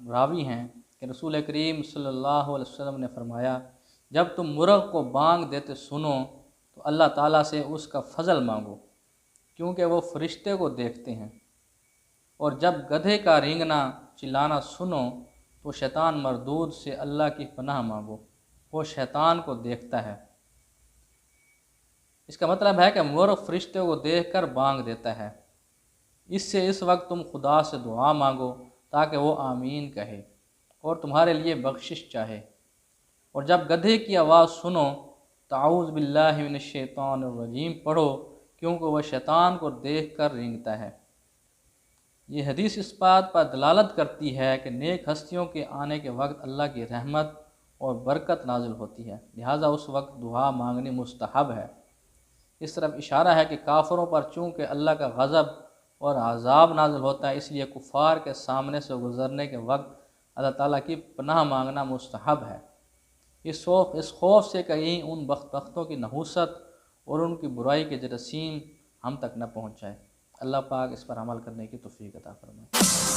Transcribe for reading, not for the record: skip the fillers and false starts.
راوی ہیں کہ رسول کریم صلی اللہ علیہ وسلم نے فرمایا، جب تم مرغ کو بانگ دیتے سنو تو اللہ تعالیٰ سے اس کا فضل مانگو، کیونکہ وہ فرشتے کو دیکھتے ہیں، اور جب گدھے کا رینگنا چلانا سنو تو شیطان مردود سے اللہ کی پناہ مانگو، وہ شیطان کو دیکھتا ہے۔ اس کا مطلب ہے کہ مرغ فرشتے کو دیکھ کر بانگ دیتا ہے، اس سے اس وقت تم خدا سے دعا مانگو تاکہ وہ آمین کہے اور تمہارے لیے بخشش چاہے، اور جب گدھے کی آواز سنو تو اعوذ باللہ من الشیطان الرجیم پڑھو، کیونکہ وہ شیطان کو دیکھ کر رینگتا ہے۔ یہ حدیث اس بات پر دلالت کرتی ہے کہ نیک ہستیوں کے آنے کے وقت اللہ کی رحمت اور برکت نازل ہوتی ہے، لہٰذا اس وقت دعا مانگنی مستحب ہے۔ اس طرف اشارہ ہے کہ کافروں پر چونکہ اللہ کا غضب اور عذاب نازل ہوتا ہے، اس لیے کفار کے سامنے سے گزرنے کے وقت اللہ تعالیٰ کی پناہ مانگنا مستحب ہے، اس خوف سے کہیں ان بدبختوں کی نحوست اور ان کی برائی کے جراثیم ہم تک نہ پہنچ جائے۔ اللہ پاک اس پر عمل کرنے کی توفیق عطا فرمائے۔